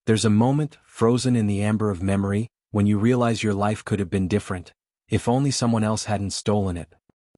There's a moment, frozen in the amber of memory, when you realize your life could have been different, if only someone else hadn't stolen it.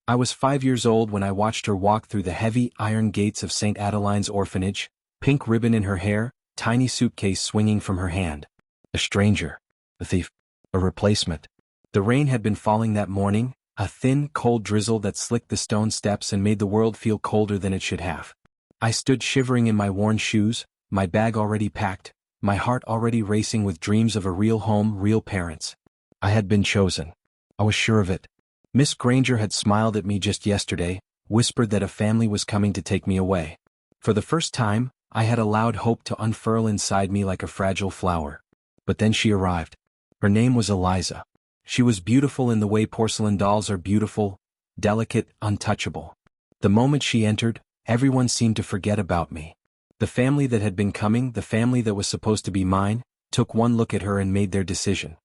I was 5 years old when I watched her walk through the heavy iron gates of St. Adeline's orphanage, pink ribbon in her hair, tiny suitcase swinging from her hand. A stranger. A thief. A replacement. The rain had been falling that morning, a thin, cold drizzle that slicked the stone steps and made the world feel colder than it should have. I stood shivering in my worn shoes, my bag already packed, my heart already racing with dreams of a real home, real parents. I had been chosen. I was sure of it. Miss Granger had smiled at me just yesterday, whispered that a family was coming to take me away. For the first time, I had allowed hope to unfurl inside me like a fragile flower. But then she arrived. Her name was Eliza. She was beautiful in the way porcelain dolls are beautiful, delicate, untouchable. The moment she entered, everyone seemed to forget about me. The family that had been coming, the family that was supposed to be mine, took one look at her and made their decision.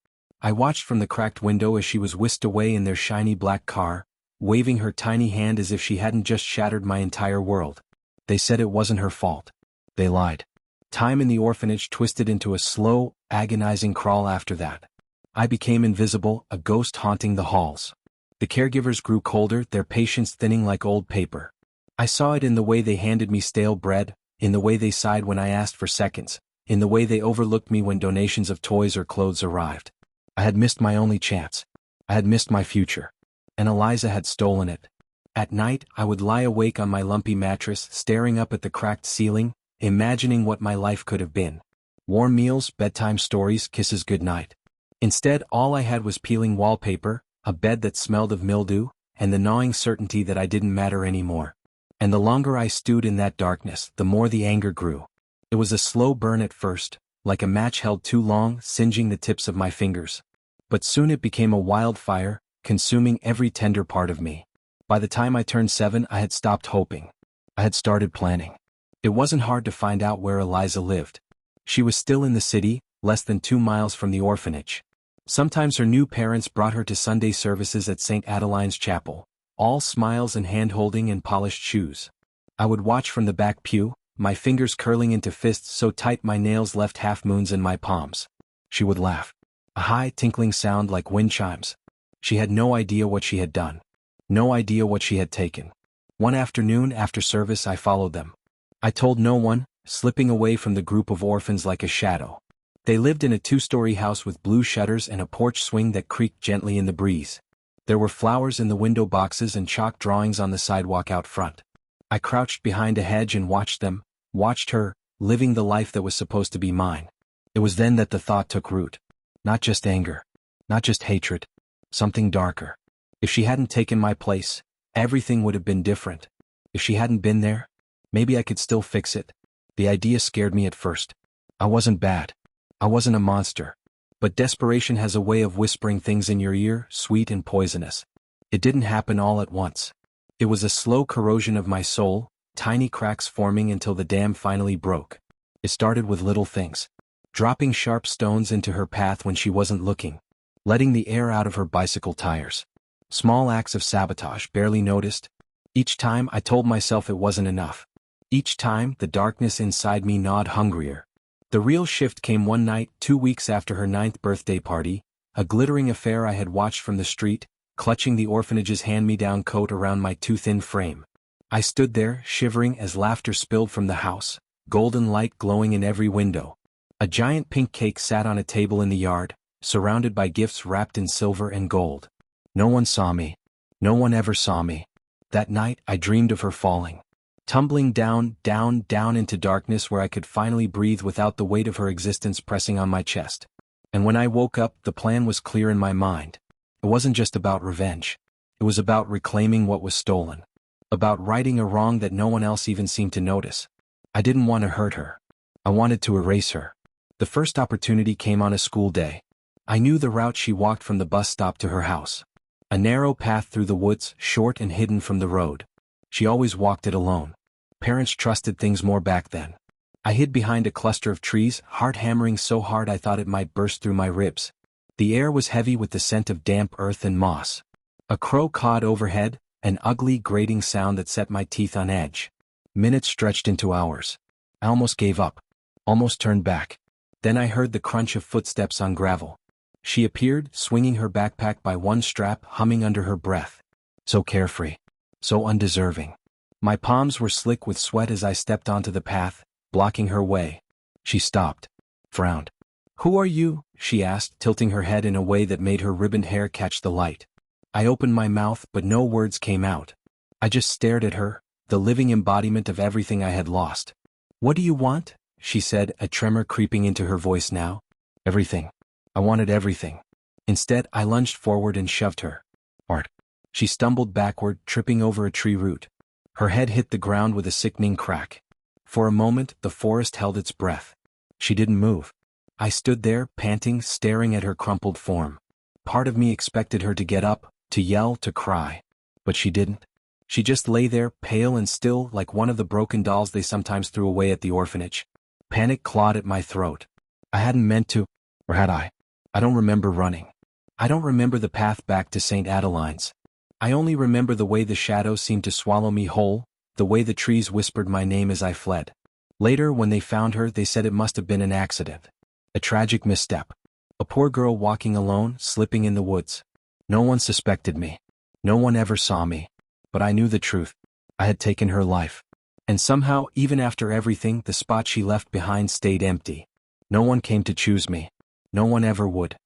I watched from the cracked window as she was whisked away in their shiny black car, waving her tiny hand as if she hadn't just shattered my entire world. They said it wasn't her fault. They lied. Time in the orphanage twisted into a slow, agonizing crawl after that. I became invisible, a ghost haunting the halls. The caregivers grew colder, their patience thinning like old paper. I saw it in the way they handed me stale bread, in the way they sighed when I asked for seconds, in the way they overlooked me when donations of toys or clothes arrived. I had missed my only chance. I had missed my future. And Eliza had stolen it. At night, I would lie awake on my lumpy mattress, staring up at the cracked ceiling, imagining what my life could have been. Warm meals, bedtime stories, kisses goodnight. Instead, all I had was peeling wallpaper, a bed that smelled of mildew, and the gnawing certainty that I didn't matter anymore. And the longer I stewed in that darkness, the more the anger grew. It was a slow burn at first, like a match held too long, singeing the tips of my fingers. But soon it became a wildfire, consuming every tender part of me. By the time I turned 7, I had stopped hoping. I had started planning. It wasn't hard to find out where Eliza lived. She was still in the city, less than 2 miles from the orphanage. Sometimes her new parents brought her to Sunday services at St. Adeline's chapel, all smiles and hand-holding and polished shoes. I would watch from the back pew, my fingers curling into fists so tight my nails left half-moons in my palms. She would laugh. A high, tinkling sound like wind chimes. She had no idea what she had done. No idea what she had taken. One afternoon after service I followed them. I told no one, slipping away from the group of orphans like a shadow. They lived in a 2-story house with blue shutters and a porch swing that creaked gently in the breeze. There were flowers in the window boxes and chalk drawings on the sidewalk out front. I crouched behind a hedge and watched them, watched her, living the life that was supposed to be mine. It was then that the thought took root. Not just anger. Not just hatred. Something darker. If she hadn't taken my place, everything would have been different. If she hadn't been there, maybe I could still fix it. The idea scared me at first. I wasn't bad. I wasn't a monster. But desperation has a way of whispering things in your ear, sweet and poisonous. It didn't happen all at once. It was a slow corrosion of my soul, tiny cracks forming until the dam finally broke. It started with little things. Dropping sharp stones into her path when she wasn't looking. Letting the air out of her bicycle tires. Small acts of sabotage barely noticed. Each time I told myself it wasn't enough. Each time the darkness inside me gnawed hungrier. The real shift came one night, 2 weeks after her 9th birthday party, a glittering affair I had watched from the street, clutching the orphanage's hand-me-down coat around my too thin frame. I stood there, shivering as laughter spilled from the house, golden light glowing in every window. A giant pink cake sat on a table in the yard, surrounded by gifts wrapped in silver and gold. No one saw me. No one ever saw me. That night I dreamed of her falling. Tumbling down, down, down into darkness where I could finally breathe without the weight of her existence pressing on my chest. And when I woke up, the plan was clear in my mind. It wasn't just about revenge. It was about reclaiming what was stolen. About righting a wrong that no one else even seemed to notice. I didn't want to hurt her. I wanted to erase her. The first opportunity came on a school day. I knew the route she walked from the bus stop to her house. A narrow path through the woods, short and hidden from the road. She always walked it alone. Parents trusted things more back then. I hid behind a cluster of trees, heart hammering so hard I thought it might burst through my ribs. The air was heavy with the scent of damp earth and moss. A crow cawed overhead, an ugly grating sound that set my teeth on edge. Minutes stretched into hours. I almost gave up. Almost turned back. Then I heard the crunch of footsteps on gravel. She appeared, swinging her backpack by one strap, humming under her breath. So carefree. So undeserving. My palms were slick with sweat as I stepped onto the path, blocking her way. She stopped. Frowned. "Who are you?" she asked, tilting her head in a way that made her ribboned hair catch the light. I opened my mouth, but no words came out. I just stared at her, the living embodiment of everything I had lost. "What do you want?" she said, a tremor creeping into her voice now. "Everything. I wanted everything." Instead, I lunged forward and shoved her. "Art." She stumbled backward, tripping over a tree root. Her head hit the ground with a sickening crack. For a moment, the forest held its breath. She didn't move. I stood there, panting, staring at her crumpled form. Part of me expected her to get up, to yell, to cry. But she didn't. She just lay there, pale and still, like one of the broken dolls they sometimes threw away at the orphanage. Panic clawed at my throat. I hadn't meant to, or had I? I don't remember running. I don't remember the path back to St. Adeline's. I only remember the way the shadows seemed to swallow me whole, the way the trees whispered my name as I fled. Later, when they found her, they said it must have been an accident. A tragic misstep. A poor girl walking alone, slipping in the woods. No one suspected me. No one ever saw me. But I knew the truth. I had taken her life. And somehow, even after everything, the spot she left behind stayed empty. No one came to choose me. No one ever would.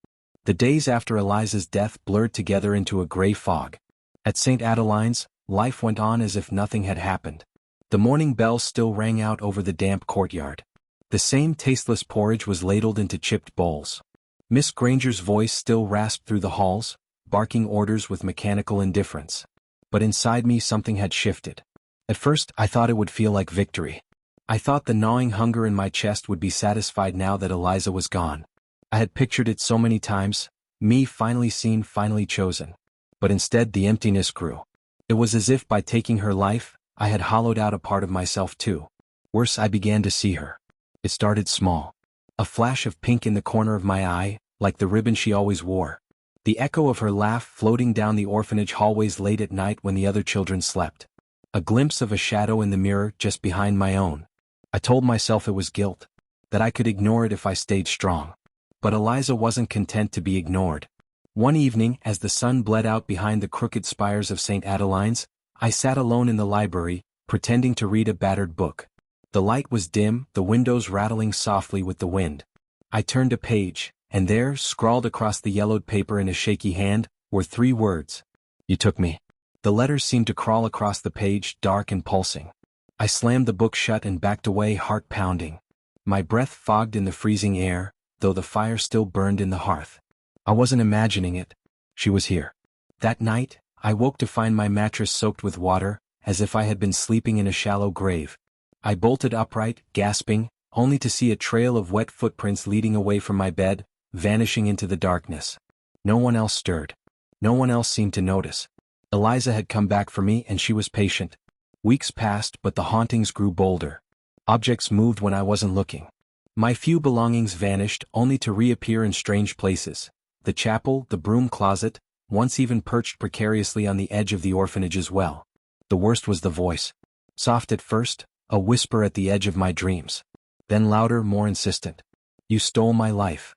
The days after Eliza's death blurred together into a gray fog. At St. Adeline's, life went on as if nothing had happened. The morning bells still rang out over the damp courtyard. The same tasteless porridge was ladled into chipped bowls. Miss Granger's voice still rasped through the halls, barking orders with mechanical indifference. But inside me something had shifted. At first, I thought it would feel like victory. I thought the gnawing hunger in my chest would be satisfied now that Eliza was gone. I had pictured it so many times, me finally seen, finally chosen. But instead the emptiness grew. It was as if by taking her life, I had hollowed out a part of myself too. Worse, I began to see her. It started small. A flash of pink in the corner of my eye, like the ribbon she always wore. The echo of her laugh floating down the orphanage hallways late at night when the other children slept. A glimpse of a shadow in the mirror just behind my own. I told myself it was guilt, that I could ignore it if I stayed strong. But Eliza wasn't content to be ignored. One evening, as the sun bled out behind the crooked spires of St. Adeline's, I sat alone in the library, pretending to read a battered book. The light was dim, the windows rattling softly with the wind. I turned a page, and there, scrawled across the yellowed paper in a shaky hand, were 3 words. "You took me." The letters seemed to crawl across the page, dark and pulsing. I slammed the book shut and backed away, heart pounding. My breath fogged in the freezing air, though the fire still burned in the hearth. I wasn't imagining it. She was here. That night, I woke to find my mattress soaked with water, as if I had been sleeping in a shallow grave. I bolted upright, gasping, only to see a trail of wet footprints leading away from my bed, vanishing into the darkness. No one else stirred. No one else seemed to notice. Eliza had come back for me and she was patient. Weeks passed, but the hauntings grew bolder. Objects moved when I wasn't looking. My few belongings vanished, only to reappear in strange places. The chapel, the broom closet, once even perched precariously on the edge of the orphanage as well. The worst was the voice. Soft at first, a whisper at the edge of my dreams. Then louder, more insistent. "You stole my life.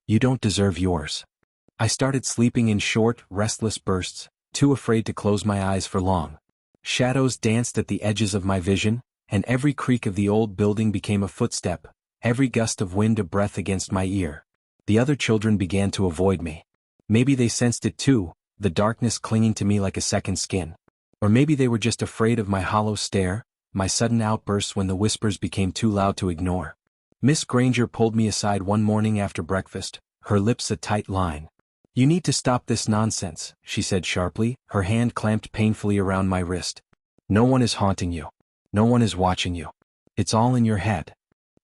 You don't deserve yours." I started sleeping in short, restless bursts, too afraid to close my eyes for long. Shadows danced at the edges of my vision, and every creak of the old building became a footstep, every gust of wind a breath against my ear. The other children began to avoid me. Maybe they sensed it too, the darkness clinging to me like a second skin. Or maybe they were just afraid of my hollow stare, my sudden outbursts when the whispers became too loud to ignore. Miss Granger pulled me aside one morning after breakfast, her lips a tight line. "You need to stop this nonsense," she said sharply, her hand clamped painfully around my wrist. "No one is haunting you. No one is watching you. It's all in your head."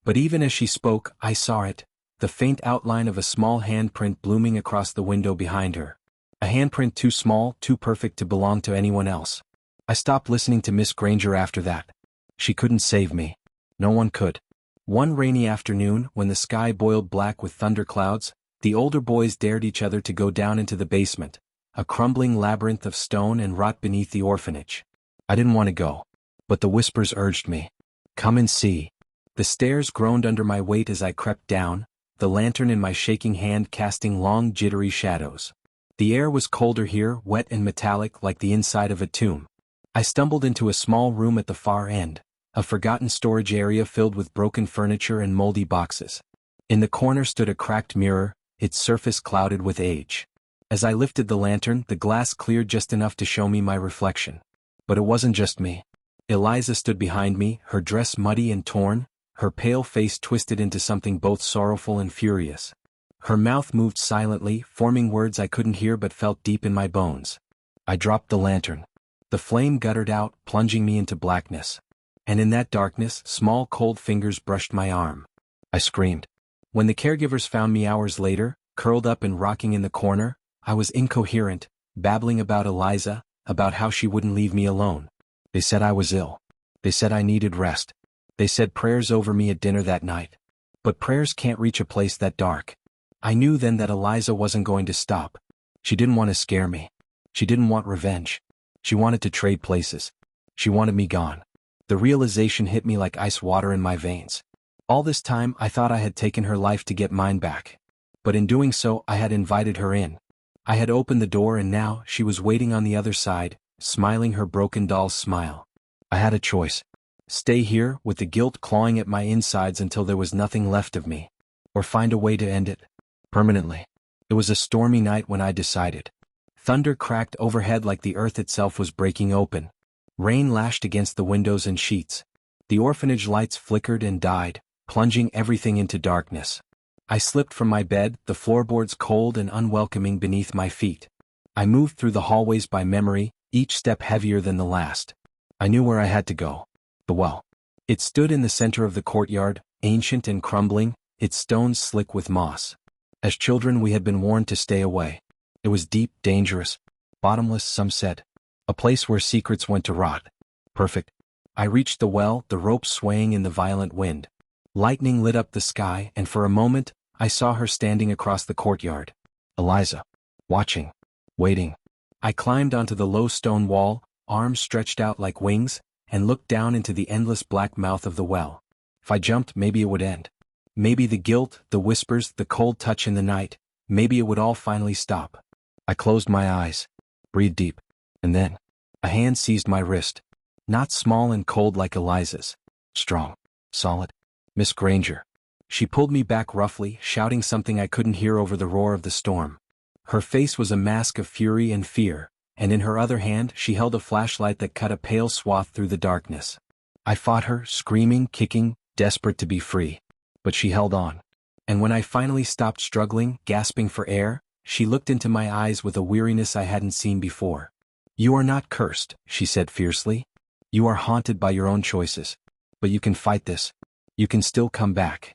But even as she spoke, I saw it, the faint outline of a small handprint blooming across the window behind her. A handprint too small, too perfect to belong to anyone else. I stopped listening to Miss Granger after that. She couldn't save me. No one could. One rainy afternoon, when the sky boiled black with thunderclouds, the older boys dared each other to go down into the basement, a crumbling labyrinth of stone and rot beneath the orphanage. I didn't want to go. But the whispers urged me. "Come and see." The stairs groaned under my weight as I crept down, the lantern in my shaking hand casting long jittery shadows. The air was colder here, wet and metallic like the inside of a tomb. I stumbled into a small room at the far end, a forgotten storage area filled with broken furniture and moldy boxes. In the corner stood a cracked mirror, its surface clouded with age. As I lifted the lantern, the glass cleared just enough to show me my reflection. But it wasn't just me. Eliza stood behind me, her dress muddy and torn, her pale face twisted into something both sorrowful and furious. Her mouth moved silently, forming words I couldn't hear but felt deep in my bones. I dropped the lantern. The flame guttered out, plunging me into blackness. And in that darkness, small cold fingers brushed my arm. I screamed. When the caregivers found me hours later, curled up and rocking in the corner, I was incoherent, babbling about Eliza, about how she wouldn't leave me alone. They said I was ill. They said I needed rest. They said prayers over me at dinner that night. But prayers can't reach a place that dark. I knew then that Eliza wasn't going to stop. She didn't want to scare me. She didn't want revenge. She wanted to trade places. She wanted me gone. The realization hit me like ice water in my veins. All this time I thought I had taken her life to get mine back. But in doing so I had invited her in. I had opened the door and now she was waiting on the other side, smiling her broken doll's smile. I had a choice. Stay here, with the guilt clawing at my insides until there was nothing left of me. Or find a way to end it. Permanently. It was a stormy night when I decided. Thunder cracked overhead like the earth itself was breaking open. Rain lashed against the windows and sheets. The orphanage lights flickered and died, plunging everything into darkness. I slipped from my bed, the floorboards cold and unwelcoming beneath my feet. I moved through the hallways by memory, each step heavier than the last. I knew where I had to go. The well. It stood in the center of the courtyard, ancient and crumbling, its stones slick with moss. As children we had been warned to stay away. It was deep, dangerous, bottomless, some said. A place where secrets went to rot. Perfect. I reached the well, the rope swaying in the violent wind. Lightning lit up the sky, and for a moment, I saw her standing across the courtyard. Eliza. Watching. Waiting. I climbed onto the low stone wall, arms stretched out like wings, and looked down into the endless black mouth of the well. If I jumped, maybe it would end. Maybe the guilt, the whispers, the cold touch in the night, maybe it would all finally stop. I closed my eyes, breathed deep, and then, a hand seized my wrist. Not small and cold like Eliza's. Strong. Solid. Miss Granger. She pulled me back roughly, shouting something I couldn't hear over the roar of the storm. Her face was a mask of fury and fear, and in her other hand she held a flashlight that cut a pale swath through the darkness. I fought her, screaming, kicking, desperate to be free. But she held on. And when I finally stopped struggling, gasping for air, she looked into my eyes with a weariness I hadn't seen before. You are not cursed, she said fiercely. You are haunted by your own choices. But you can fight this. You can still come back.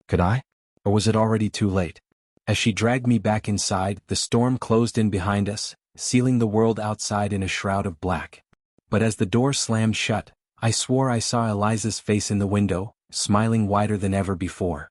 Could I? Or was it already too late? As she dragged me back inside, the storm closed in behind us, sealing the world outside in a shroud of black. But as the door slammed shut, I swore I saw Eliza's face in the window, smiling wider than ever before.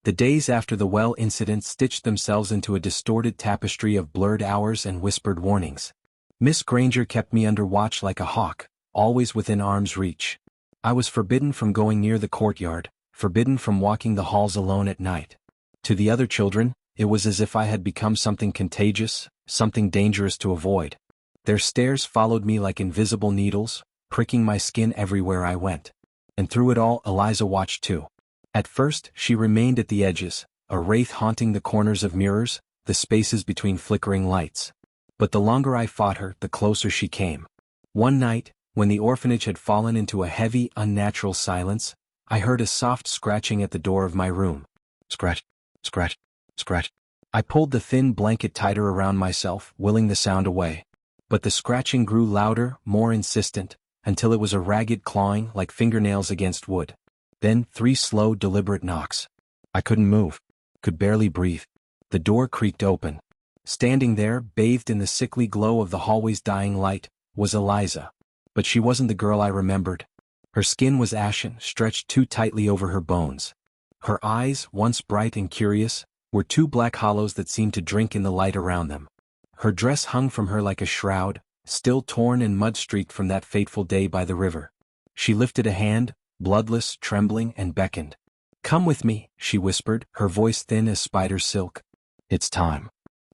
The days after the well incident stitched themselves into a distorted tapestry of blurred hours and whispered warnings. Miss Granger kept me under watch like a hawk, always within arm's reach. I was forbidden from going near the courtyard, forbidden from walking the halls alone at night. To the other children, it was as if I had become something contagious, something dangerous to avoid. Their stares followed me like invisible needles, pricking my skin everywhere I went. And through it all, Eliza watched too. At first, she remained at the edges, a wraith haunting the corners of mirrors, the spaces between flickering lights. But the longer I fought her, the closer she came. One night, when the orphanage had fallen into a heavy, unnatural silence, I heard a soft scratching at the door of my room. Scratch, scratch, scratch. I pulled the thin blanket tighter around myself, willing the sound away. But the scratching grew louder, more insistent, until it was a ragged clawing like fingernails against wood. Then 3 slow, deliberate knocks. I couldn't move, could barely breathe. The door creaked open. Standing there, bathed in the sickly glow of the hallway's dying light, was Eliza. But she wasn't the girl I remembered. Her skin was ashen, stretched too tightly over her bones. Her eyes, once bright and curious, were 2 black hollows that seemed to drink in the light around them. Her dress hung from her like a shroud, still torn and mud-streaked from that fateful day by the river. She lifted a hand, bloodless, trembling, and beckoned. "Come with me," she whispered, her voice thin as spider silk. "It's time."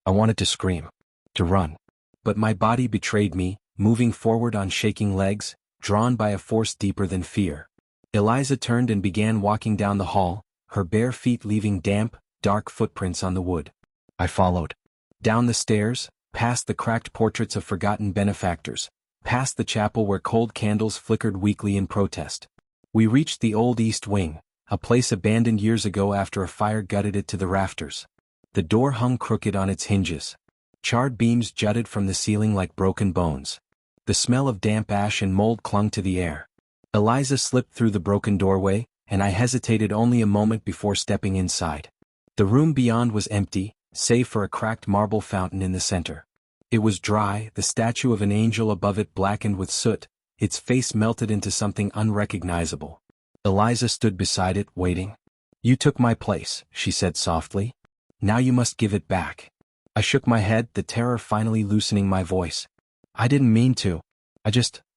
I wanted to scream, to run. But my body betrayed me, moving forward on shaking legs, drawn by a force deeper than fear. Eliza turned and began walking down the hall, her bare feet leaving damp, dark footprints on the wood. I followed. Down the stairs, past the cracked portraits of forgotten benefactors, past the chapel where cold candles flickered weakly in protest. We reached the old East Wing, a place abandoned years ago after a fire gutted it to the rafters. The door hung crooked on its hinges. Charred beams jutted from the ceiling like broken bones. The smell of damp ash and mold clung to the air. Eliza slipped through the broken doorway, and I hesitated only a moment before stepping inside. The room beyond was empty, save for a cracked marble fountain in the center. It was dry, the statue of an angel above it blackened with soot, its face melted into something unrecognizable. Eliza stood beside it, waiting. "You took my place," she said softly. "Now you must give it back." I shook my head, the terror finally loosening my voice. "I didn't mean to.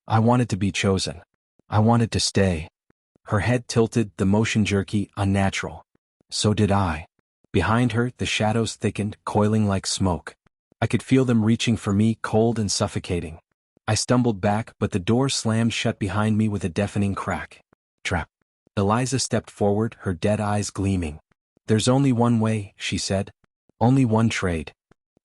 I wanted to be chosen. I wanted to stay." Her head tilted, the motion jerky, unnatural. "So did I." Behind her, the shadows thickened, coiling like smoke. I could feel them reaching for me, cold and suffocating. I stumbled back, but the door slammed shut behind me with a deafening crack. "Trap." Eliza stepped forward, her dead eyes gleaming. "There's only one way," she said. "Only one trade."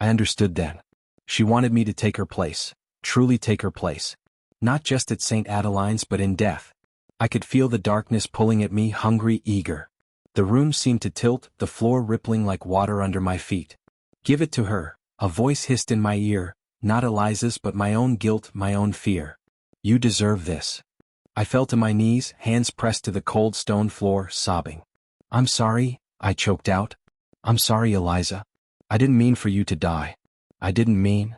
I understood then. She wanted me to take her place, truly take her place. Not just at St. Adeline's but in death. I could feel the darkness pulling at me, hungry, eager. The room seemed to tilt, the floor rippling like water under my feet. "Give it to her," a voice hissed in my ear, not Eliza's but my own guilt, my own fear. "You deserve this." I fell to my knees, hands pressed to the cold stone floor, sobbing. "I'm sorry," I choked out. "I'm sorry, Eliza. I didn't mean for you to die. I didn't mean."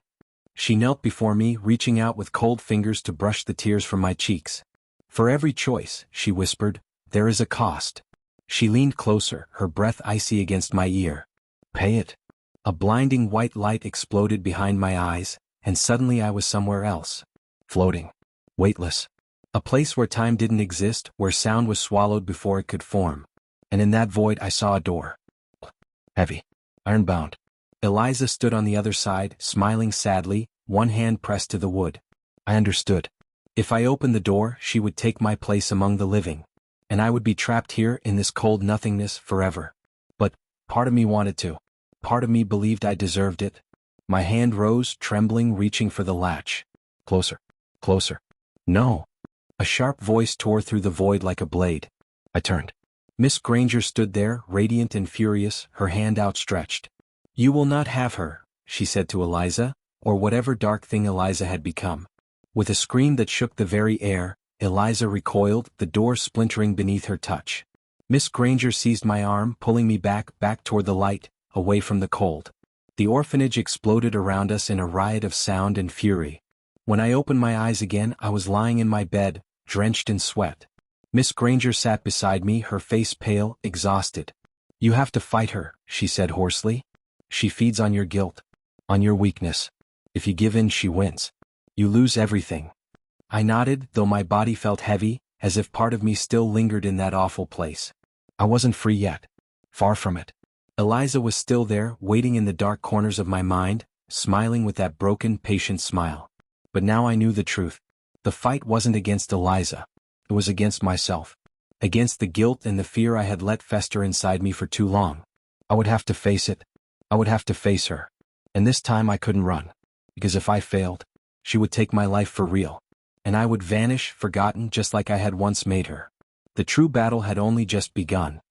She knelt before me, reaching out with cold fingers to brush the tears from my cheeks. "For every choice," she whispered, "there is a cost." She leaned closer, her breath icy against my ear. "Pay it." A blinding white light exploded behind my eyes, and suddenly I was somewhere else. Floating. Weightless. A place where time didn't exist, where sound was swallowed before it could form. And in that void I saw a door. Heavy. Ironbound. Eliza stood on the other side, smiling sadly, one hand pressed to the wood. I understood. If I opened the door, she would take my place among the living. And I would be trapped here in this cold nothingness forever. But part of me wanted to. Part of me believed I deserved it. My hand rose, trembling, reaching for the latch. Closer. Closer. No. A sharp voice tore through the void like a blade. I turned. Miss Granger stood there, radiant and furious, her hand outstretched. "You will not have her," she said to Eliza, or whatever dark thing Eliza had become. With a scream that shook the very air, Eliza recoiled, the door splintering beneath her touch. Miss Granger seized my arm, pulling me back toward the light, away from the cold. The orphanage exploded around us in a riot of sound and fury. When I opened my eyes again, I was lying in my bed, drenched in sweat. Miss Granger sat beside me, her face pale, exhausted. "You have to fight her," she said hoarsely. "She feeds on your guilt, on your weakness. If you give in, she wins. You lose everything." I nodded, though my body felt heavy, as if part of me still lingered in that awful place. I wasn't free yet. Far from it. Eliza was still there, waiting in the dark corners of my mind, smiling with that broken, patient smile. But now I knew the truth. The fight wasn't against Eliza. It was against myself. Against the guilt and the fear I had let fester inside me for too long. I would have to face it. I would have to face her. And this time I couldn't run. Because if I failed, she would take my life for real. And I would vanish, forgotten, just like I had once made her. The true battle had only just begun.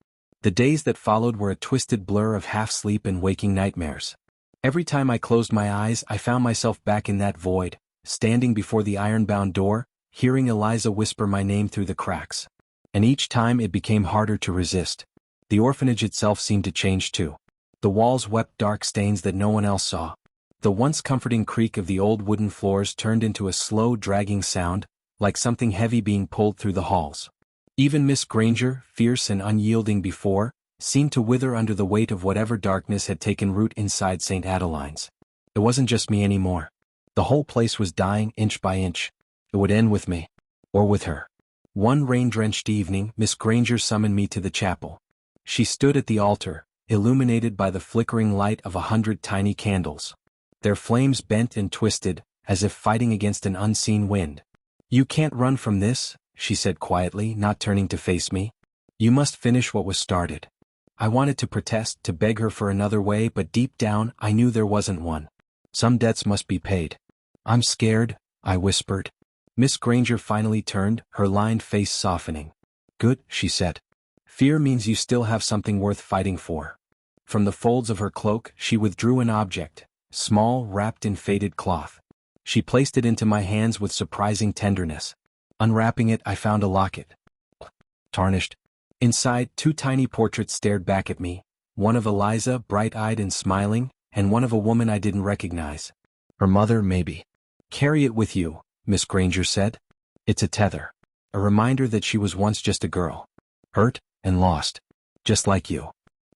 The days that followed were a twisted blur of half-sleep and waking nightmares. Every time I closed my eyes, I found myself back in that void, standing before the iron-bound door, hearing Eliza whisper my name through the cracks. And each time it became harder to resist. The orphanage itself seemed to change too. The walls wept dark stains that no one else saw. The once comforting creak of the old wooden floors turned into a slow, dragging sound, like something heavy being pulled through the halls. Even Miss Granger, fierce and unyielding before, seemed to wither under the weight of whatever darkness had taken root inside St. Adeline's. It wasn't just me anymore. The whole place was dying inch by inch. It would end with me. Or with her. One rain-drenched evening, Miss Granger summoned me to the chapel. She stood at the altar, illuminated by the flickering light of 100 tiny candles. Their flames bent and twisted, as if fighting against an unseen wind. "You can't run from this," she said quietly, not turning to face me. "You must finish what was started." I wanted to protest, to beg her for another way, but deep down, I knew there wasn't one. Some debts must be paid. "I'm scared," I whispered. Miss Granger finally turned, her lined face softening. "Good," she said. "Fear means you still have something worth fighting for." From the folds of her cloak, she withdrew an object, small, wrapped in faded cloth. She placed it into my hands with surprising tenderness. Unwrapping it, I found a locket. Tarnished. Inside, 2 tiny portraits stared back at me, one of Eliza, bright-eyed and smiling, and one of a woman I didn't recognize. Her mother, maybe. "Carry it with you," Miss Granger said. "It's a tether. A reminder that she was once just a girl. Hurt and lost. Just like you."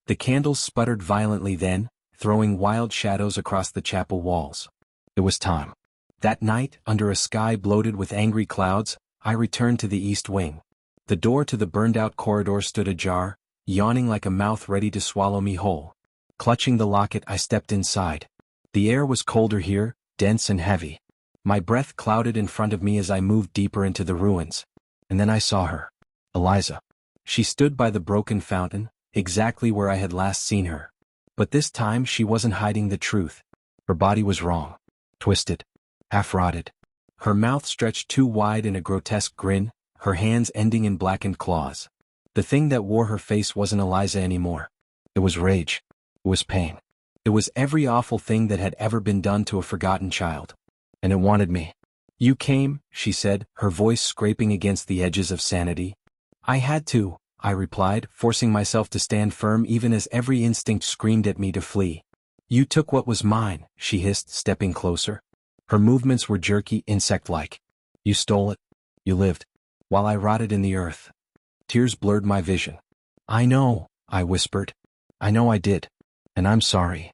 The candles sputtered violently then, throwing wild shadows across the chapel walls. It was time. That night, under a sky bloated with angry clouds, I returned to the east wing. The door to the burned-out corridor stood ajar, yawning like a mouth ready to swallow me whole. Clutching the locket, I stepped inside. The air was colder here, dense and heavy. My breath clouded in front of me as I moved deeper into the ruins. And then I saw her. Eliza. She stood by the broken fountain, exactly where I had last seen her. But this time she wasn't hiding the truth. Her body was wrong. Twisted. Half-rotted. Her mouth stretched too wide in a grotesque grin, her hands ending in blackened claws. The thing that wore her face wasn't Eliza anymore. It was rage. It was pain. It was every awful thing that had ever been done to a forgotten child. And it wanted me. "You came," she said, her voice scraping against the edges of sanity. "I had to," I replied, forcing myself to stand firm even as every instinct screamed at me to flee. "You took what was mine," she hissed, stepping closer. Her movements were jerky, insect-like. "You stole it. You lived. While I rotted in the earth." Tears blurred my vision. "I know," I whispered. "I know I did. And I'm sorry."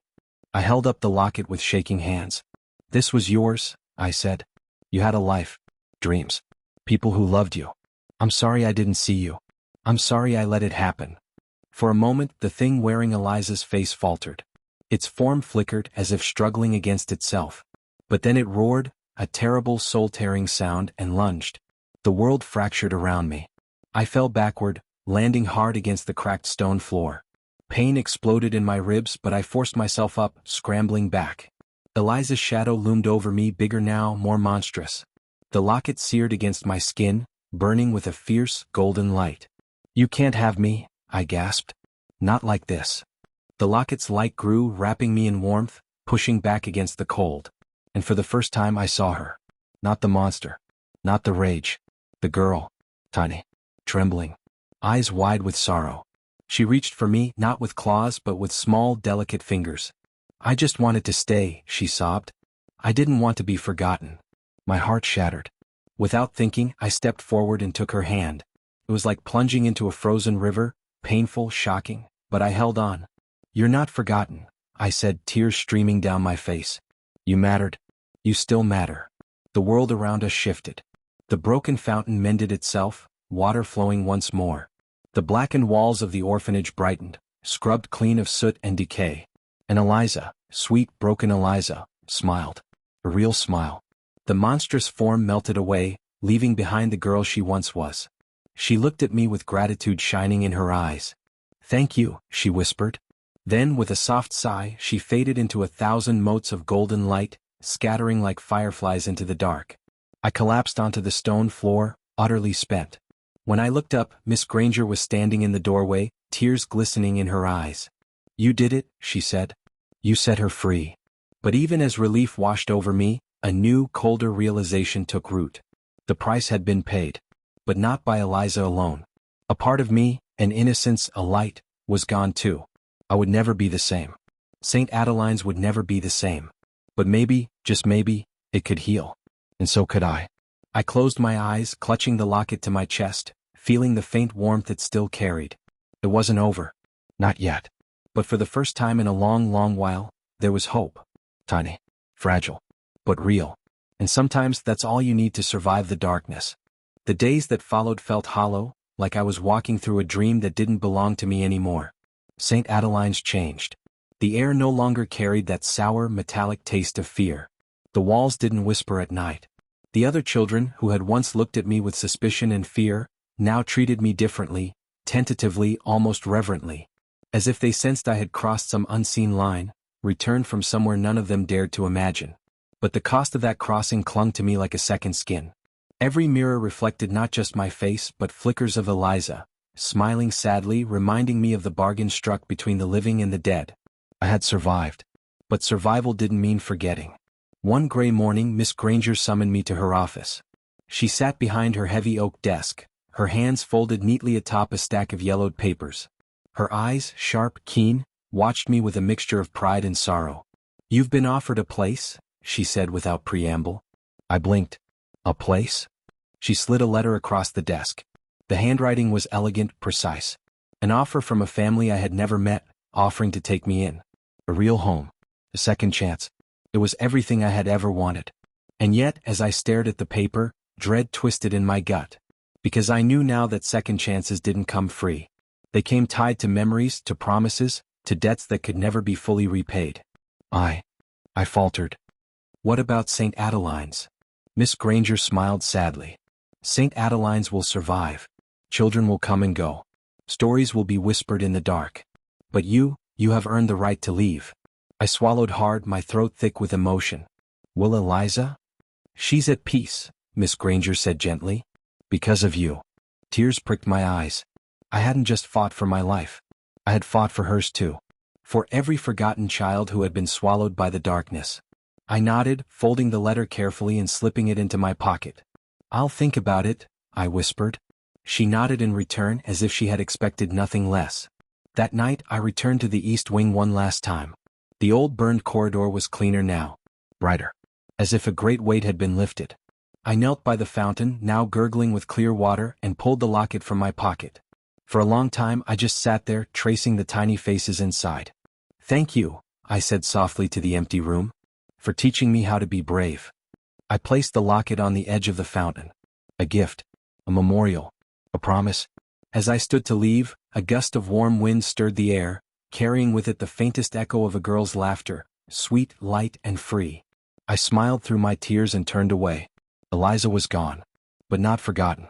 I held up the locket with shaking hands. "This was yours," I said. "You had a life. Dreams. People who loved you. I'm sorry I didn't see you. I'm sorry I let it happen." For a moment, the thing wearing Eliza's face faltered. Its form flickered as if struggling against itself. But then it roared, a terrible soul-tearing sound, and lunged. The world fractured around me. I fell backward, landing hard against the cracked stone floor. Pain exploded in my ribs, but I forced myself up, scrambling back. Eliza's shadow loomed over me, bigger now, more monstrous. The locket seared against my skin, burning with a fierce, golden light. "You can't have me," I gasped. "Not like this." The locket's light grew, wrapping me in warmth, pushing back against the cold. And for the first time I saw her. Not the monster. Not the rage. The girl. Tiny. Trembling. Eyes wide with sorrow. She reached for me, not with claws but with small, delicate fingers. "I just wanted to stay," she sobbed. "I didn't want to be forgotten." My heart shattered. Without thinking, I stepped forward and took her hand. It was like plunging into a frozen river, painful, shocking, but I held on. "You're not forgotten," I said, tears streaming down my face. "You mattered. You still matter." The world around us shifted. The broken fountain mended itself, water flowing once more. The blackened walls of the orphanage brightened, scrubbed clean of soot and decay. And Eliza, sweet, broken Eliza, smiled. A real smile. The monstrous form melted away, leaving behind the girl she once was. She looked at me with gratitude shining in her eyes. "Thank you," she whispered. Then, with a soft sigh, she faded into 1,000 motes of golden light, scattering like fireflies into the dark. I collapsed onto the stone floor, utterly spent. When I looked up, Miss Granger was standing in the doorway, tears glistening in her eyes. "You did it," she said. "You set her free." But even as relief washed over me, a new, colder realization took root. The price had been paid. But not by Eliza alone. A part of me, an innocence, a light, was gone too. I would never be the same. St. Adeline's would never be the same. But maybe, just maybe, it could heal. And so could I. I closed my eyes, clutching the locket to my chest, feeling the faint warmth it still carried. It wasn't over. Not yet. But for the first time in a long, long while, there was hope. Tiny. Fragile. But real. And sometimes that's all you need to survive the darkness. The days that followed felt hollow, like I was walking through a dream that didn't belong to me anymore. St. Adeline's changed. The air no longer carried that sour, metallic taste of fear. The walls didn't whisper at night. The other children, who had once looked at me with suspicion and fear, now treated me differently, tentatively, almost reverently. As if they sensed I had crossed some unseen line, returned from somewhere none of them dared to imagine. But the cost of that crossing clung to me like a second skin. Every mirror reflected not just my face but flickers of Eliza, smiling sadly, reminding me of the bargain struck between the living and the dead. I had survived. But survival didn't mean forgetting. One gray morning Miss Granger summoned me to her office. She sat behind her heavy oak desk, her hands folded neatly atop a stack of yellowed papers. Her eyes, sharp, keen, watched me with a mixture of pride and sorrow. "You've been offered a place?" she said without preamble. I blinked. "A place?" She slid a letter across the desk. The handwriting was elegant, precise. An offer from a family I had never met, offering to take me in. A real home. A second chance. It was everything I had ever wanted. And yet, as I stared at the paper, dread twisted in my gut. Because I knew now that second chances didn't come free. They came tied to memories, to promises, to debts that could never be fully repaid. I faltered. "What about St. Adeline's?" Miss Granger smiled sadly. "St. Adeline's will survive. Children will come and go. Stories will be whispered in the dark. But you have earned the right to leave." I swallowed hard, my throat thick with emotion. "Will Eliza?" "She's at peace," Miss Granger said gently. "Because of you." Tears pricked my eyes. I hadn't just fought for my life. I had fought for hers too. For every forgotten child who had been swallowed by the darkness. I nodded, folding the letter carefully and slipping it into my pocket. "I'll think about it," I whispered. She nodded in return as if she had expected nothing less. That night I returned to the East Wing one last time. The old burned corridor was cleaner now. Brighter. As if a great weight had been lifted. I knelt by the fountain, now gurgling with clear water, and pulled the locket from my pocket. For a long time I just sat there, tracing the tiny faces inside. "Thank you," I said softly to the empty room, "for teaching me how to be brave." I placed the locket on the edge of the fountain. A gift. A memorial. A promise. As I stood to leave, a gust of warm wind stirred the air, carrying with it the faintest echo of a girl's laughter, sweet, light, and free. I smiled through my tears and turned away. Eliza was gone. But not forgotten.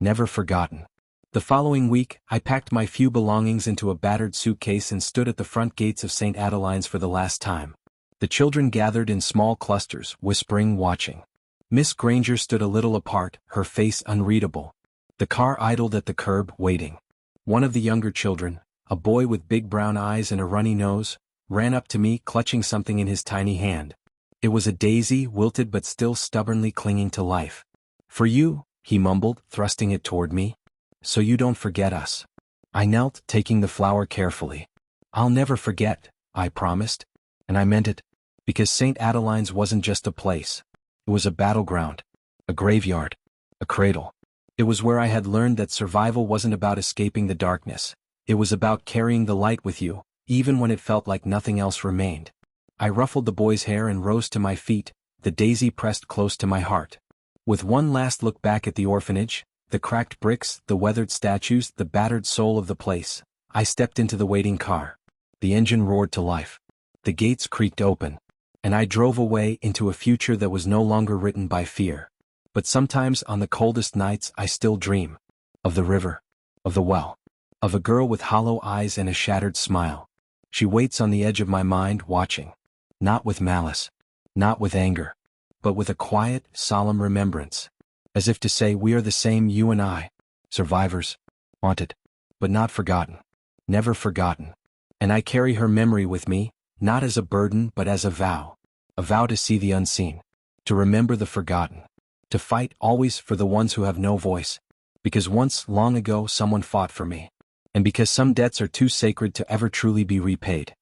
Never forgotten. The following week, I packed my few belongings into a battered suitcase and stood at the front gates of St. Adeline's for the last time. The children gathered in small clusters, whispering, watching. Miss Granger stood a little apart, her face unreadable. The car idled at the curb, waiting. One of the younger children, a boy with big brown eyes and a runny nose, ran up to me, clutching something in his tiny hand. It was a daisy, wilted but still stubbornly clinging to life. "For you," he mumbled, thrusting it toward me. "So you don't forget us." I knelt, taking the flower carefully. "I'll never forget," I promised. And I meant it. Because St. Adeline's wasn't just a place. It was a battleground. A graveyard. A cradle. It was where I had learned that survival wasn't about escaping the darkness. It was about carrying the light with you, even when it felt like nothing else remained. I ruffled the boy's hair and rose to my feet, the daisy pressed close to my heart. With one last look back at the orphanage, the cracked bricks, the weathered statues, the battered soul of the place, I stepped into the waiting car. The engine roared to life. The gates creaked open. And I drove away into a future that was no longer written by fear. But sometimes on the coldest nights I still dream. Of the river. Of the well. Of a girl with hollow eyes and a shattered smile. She waits on the edge of my mind, watching. Not with malice. Not with anger. But with a quiet, solemn remembrance. As if to say, we are the same, you and I. Survivors. Haunted. But not forgotten. Never forgotten. And I carry her memory with me, not as a burden but as a vow. A vow to see the unseen. To remember the forgotten. To fight always for the ones who have no voice. Because once, long ago, someone fought for me. And because some debts are too sacred to ever truly be repaid.